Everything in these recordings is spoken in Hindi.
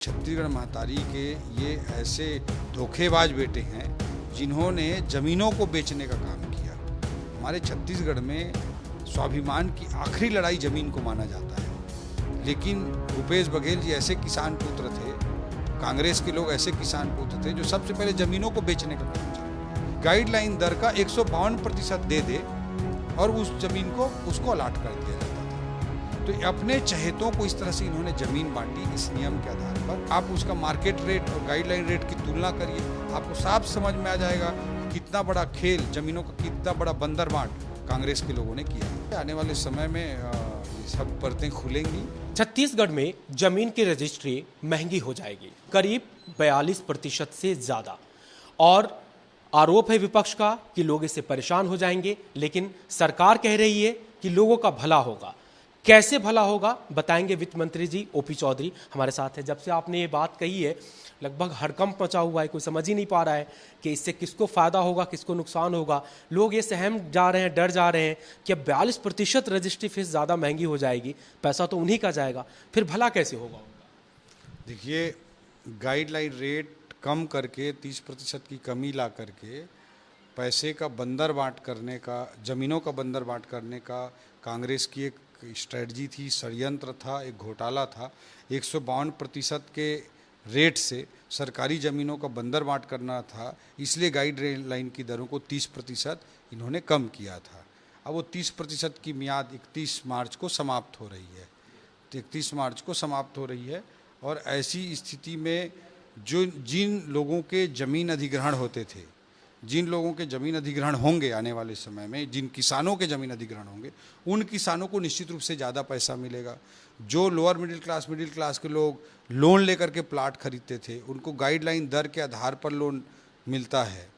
छत्तीसगढ़ महतारी के ये ऐसे धोखेबाज बेटे हैं जिन्होंने ज़मीनों को बेचने का काम किया। हमारे छत्तीसगढ़ में स्वाभिमान की आखिरी लड़ाई ज़मीन को माना जाता है, लेकिन भूपेश बघेल जी ऐसे किसान पुत्र थे, कांग्रेस के लोग ऐसे किसान पुत्र थे जो सबसे पहले ज़मीनों को बेचने का काम किया। गाइडलाइन दर का 152% दे दे और उस ज़मीन को उसको अलाट कर दिया जाता था। तो अपने चहेतों को इस तरह से इन्होंने ज़मीन बांटी इस नियम के आधार पर। आप उसका मार्केट रेट और गाइडलाइन रेट की तुलना करिए, आपको साफ समझ में आ जाएगा कितना बड़ा खेल, ज़मीनों का कितना बड़ा बंदर बांट कांग्रेस के लोगों ने किया। आने वाले समय में ये सब परतें खुलेंगी। छत्तीसगढ़ में जमीन की रजिस्ट्री महंगी हो जाएगी, करीब 42% से ज्यादा। और आरोप है विपक्ष का कि लोग इससे परेशान हो जाएंगे, लेकिन सरकार कह रही है कि लोगों का भला होगा। कैसे भला होगा बताएंगे वित्त मंत्री जी ओपी चौधरी हमारे साथ है। जब से आपने ये बात कही है लगभग हड़कंप मचा हुआ है, कोई समझ ही नहीं पा रहा है कि इससे किसको फायदा होगा, किसको नुकसान होगा। लोग ये सहम जा रहे हैं, डर जा रहे हैं कि अब 42% रजिस्ट्री फीस ज़्यादा महंगी हो जाएगी, पैसा तो उन्हीं का जाएगा, फिर भला कैसे होगा। देखिए, गाइडलाइन रेट कम करके 30% की कमी ला करके पैसे का बंदर बांट करने का, ज़मीनों का बंदर बांट करने का कांग्रेस की एक स्ट्रेटजी थी, षड्यंत्र था, एक घोटाला था। 152% के रेट से सरकारी ज़मीनों का बंदर बांट करना था, इसलिए गाइडलाइन की दरों को 30% इन्होंने कम किया था। अब वो 30% की मियाद 31 मार्च को समाप्त हो रही है, 31 मार्च को समाप्त हो रही है। और ऐसी स्थिति में जिन लोगों के ज़मीन अधिग्रहण होते थे, जिन लोगों के ज़मीन अधिग्रहण होंगे आने वाले समय में, जिन किसानों के ज़मीन अधिग्रहण होंगे, उन किसानों को निश्चित रूप से ज़्यादा पैसा मिलेगा। जो लोअर मिडिल क्लास के लोग लोन लेकर के प्लाट खरीदते थे, उनको गाइडलाइन दर के आधार पर लोन मिलता है,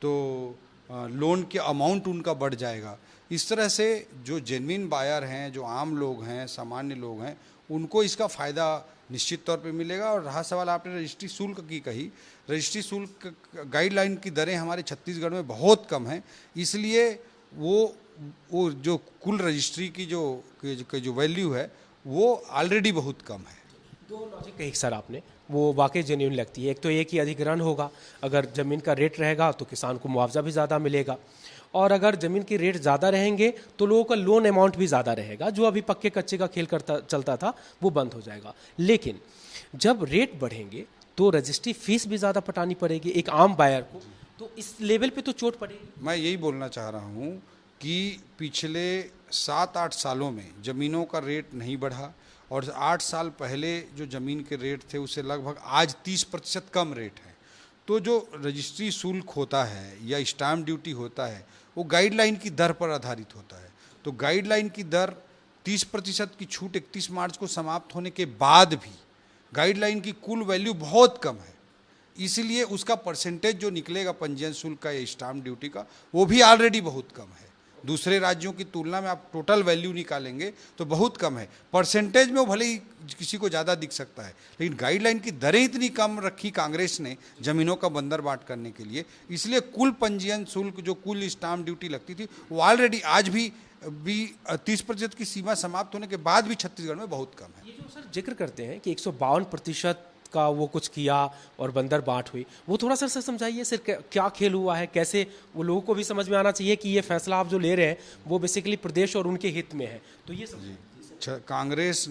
तो लोन के अमाउंट उनका बढ़ जाएगा। इस तरह से जो जेन्युइन बायर हैं, जो आम लोग हैं, सामान्य लोग हैं, उनको इसका फ़ायदा निश्चित तौर पे मिलेगा। और रहा सवाल आपने रजिस्ट्री शुल्क की कही, रजिस्ट्री शुल्क गाइडलाइन की दरें हमारे छत्तीसगढ़ में बहुत कम हैं, इसलिए वो जो कुल रजिस्ट्री की जो वैल्यू है वो ऑलरेडी बहुत कम है। दो लॉजिक कही सर आपने, वो वाकई जेन्युइन लगती है। एक तो ये कि अधिग्रहण होगा, अगर ज़मीन का रेट रहेगा तो किसान को मुआवजा भी ज़्यादा मिलेगा, और अगर ज़मीन के रेट ज़्यादा रहेंगे तो लोगों का लोन अमाउंट भी ज़्यादा रहेगा। जो अभी पक्के कच्चे का खेल चलता था वो बंद हो जाएगा। लेकिन जब रेट बढ़ेंगे तो रजिस्ट्री फीस भी ज़्यादा पटानी पड़ेगी एक आम बायर को, तो इस लेवल पे तो चोट पड़ेगी। मैं यही बोलना चाह रहा हूँ कि पिछले 7-8 सालों में ज़मीनों का रेट नहीं बढ़ा, और 8 साल पहले जो ज़मीन के रेट थे उससे लगभग आज 30% कम रेट है। तो जो रजिस्ट्री शुल्क होता है या स्टाम्प ड्यूटी होता है वो गाइडलाइन की दर पर आधारित होता है। तो गाइडलाइन की दर 30% की छूट 31 मार्च को समाप्त होने के बाद भी गाइडलाइन की कुल वैल्यू बहुत कम है, इसलिए उसका परसेंटेज जो निकलेगा पंजीयन शुल्क का या स्टाम्प ड्यूटी का, वो भी ऑलरेडी बहुत कम है। दूसरे राज्यों की तुलना में आप टोटल वैल्यू निकालेंगे तो बहुत कम है। परसेंटेज में वो भले ही किसी को ज़्यादा दिख सकता है, लेकिन गाइडलाइन की दरें इतनी कम रखी कांग्रेस ने ज़मीनों का बंदर बांट करने के लिए, इसलिए कुल पंजीयन शुल्क जो कुल स्टाम्प ड्यूटी लगती थी वो ऑलरेडी आज भी 30% की सीमा समाप्त होने के बाद भी छत्तीसगढ़ में बहुत कम है। ये जो सर जिक्र करते हैं कि 152% का वो कुछ किया और बंदर बांट हुई, वो थोड़ा सर समझाइए सर, क्या खेल हुआ है, कैसे वो लोगों को भी समझ में आना चाहिए कि ये फैसला आप जो ले रहे हैं वो बेसिकली प्रदेश और उनके हित में है। तो ये कांग्रेस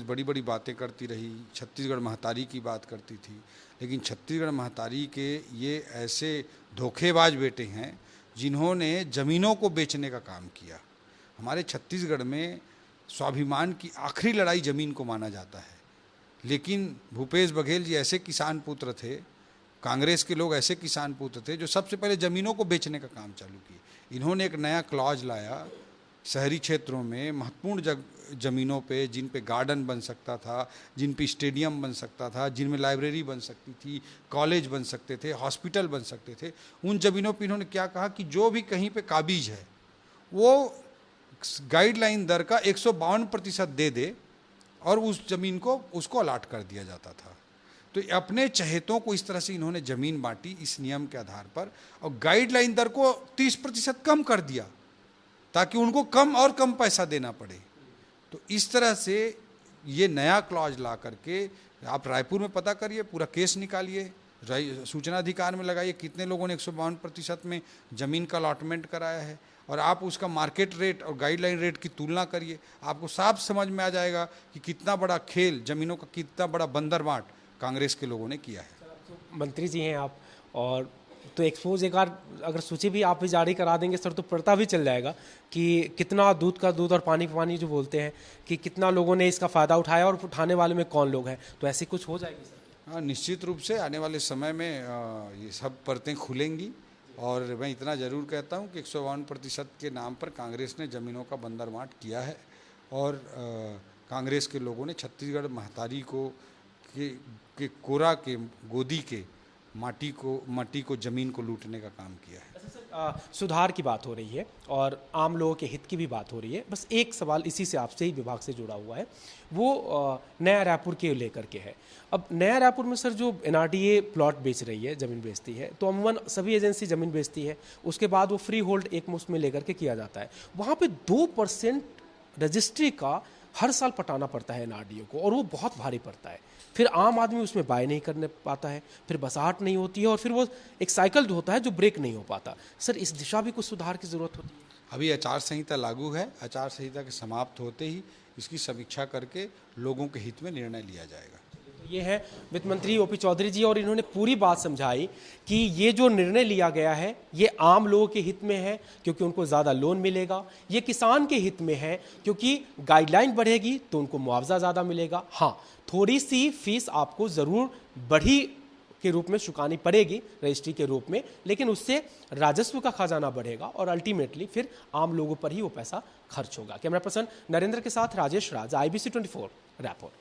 बड़ी बड़ी बातें करती रही, छत्तीसगढ़ महतारी की बात करती थी, लेकिन छत्तीसगढ़ महतारी के ये ऐसे धोखेबाज बेटे हैं जिन्होंने ज़मीनों को बेचने का काम किया। हमारे छत्तीसगढ़ में स्वाभिमान की आखिरी लड़ाई ज़मीन को माना जाता है, लेकिन भूपेश बघेल जी ऐसे किसान पुत्र थे, कांग्रेस के लोग ऐसे किसान पुत्र थे जो सबसे पहले ज़मीनों को बेचने का काम चालू किए। इन्होंने एक नया क्लॉज लाया, शहरी क्षेत्रों में महत्वपूर्ण ज़मीनों पे, जिन पे गार्डन बन सकता था, जिन पे स्टेडियम बन सकता था, जिनमें लाइब्रेरी बन सकती थी, कॉलेज बन सकते थे, हॉस्पिटल बन सकते थे, उन ज़मीनों पे इन्होंने क्या कहा कि जो भी कहीं पे काबिज है वो गाइडलाइन दर का 152% दे दे और उस ज़मीन को उसको अलाट कर दिया जाता था। तो अपने चहेतों को इस तरह से इन्होंने ज़मीन बांटी इस नियम के आधार पर, और गाइडलाइन दर को 30% कम कर दिया ताकि उनको कम और कम पैसा देना पड़े। तो इस तरह से ये नया क्लॉज ला करके आप रायपुर में पता करिए, पूरा केस निकालिए, सूचना अधिकार में लगाइए कितने लोगों ने 152% में ज़मीन का अलॉटमेंट कराया है, और आप उसका मार्केट रेट और गाइडलाइन रेट की तुलना करिए। आपको साफ समझ में आ जाएगा कि कितना बड़ा खेल, ज़मीनों का कितना बड़ा बंदरबांट कांग्रेस के लोगों ने किया है। मंत्री जी हैं आप, और तो एक्सपोज एक बार अगर सूची भी आप भी जारी करा देंगे सर, तो पता भी चल जाएगा कि कितना दूध का दूध और पानी का पानी जो बोलते हैं, कि कितना लोगों ने इसका फ़ायदा उठाया और उठाने वाले में कौन लोग हैं। तो ऐसी कुछ हो जाएगी सर? हाँ, निश्चित रूप से आने वाले समय में ये सब परतें खुलेंगी, और मैं इतना ज़रूर कहता हूँ कि 152% के नाम पर कांग्रेस ने ज़मीनों का बंदरबांट किया है, और कांग्रेस के लोगों ने छत्तीसगढ़ महतारी को के कोरा के गोदी के माटी को ज़मीन को लूटने का काम किया है। सुधार की बात हो रही है और आम लोगों के हित की भी बात हो रही है। बस एक सवाल इसी से आपसे ही विभाग से जुड़ा हुआ है, वो नया रायपुर के लेकर के है। अब नया रायपुर में सर जो एनआरडीए प्लॉट बेच रही है, ज़मीन बेचती है, तो अमूमन सभी एजेंसी ज़मीन बेचती है, उसके बाद वो फ्री होल्ड एक मुश्त में लेकर के किया जाता है। वहाँ पे 2% रजिस्ट्री का हर साल पटाना पड़ता है एनआरडीए को, और वो बहुत भारी पड़ता है। फिर आम आदमी उसमें बाय नहीं करने पाता है, फिर बसाहट नहीं होती है, और फिर वो एक साइकिल जो होता है जो ब्रेक नहीं हो पाता। सर इस दिशा भी कुछ सुधार की ज़रूरत होती है। अभी आचार संहिता लागू है, आचार संहिता के समाप्त होते ही इसकी समीक्षा करके लोगों के हित में निर्णय लिया जाएगा। तो ये है वित्त मंत्री ओपी चौधरी जी, और इन्होंने पूरी बात समझाई कि ये जो निर्णय लिया गया है ये आम लोगों के हित में है, क्योंकि उनको ज़्यादा लोन मिलेगा। ये किसान के हित में है, क्योंकि गाइडलाइन बढ़ेगी तो उनको मुआवजा ज़्यादा मिलेगा। हाँ, थोड़ी सी फीस आपको ज़रूर बढ़ी के रूप में चुकानी पड़ेगी रजिस्ट्री के रूप में, लेकिन उससे राजस्व का खजाना बढ़ेगा और अल्टीमेटली फिर आम लोगों पर ही वो पैसा खर्च होगा। कैमरा पर्सन नरेंद्र के साथ राजेश राज, IBC 24 रायपुर।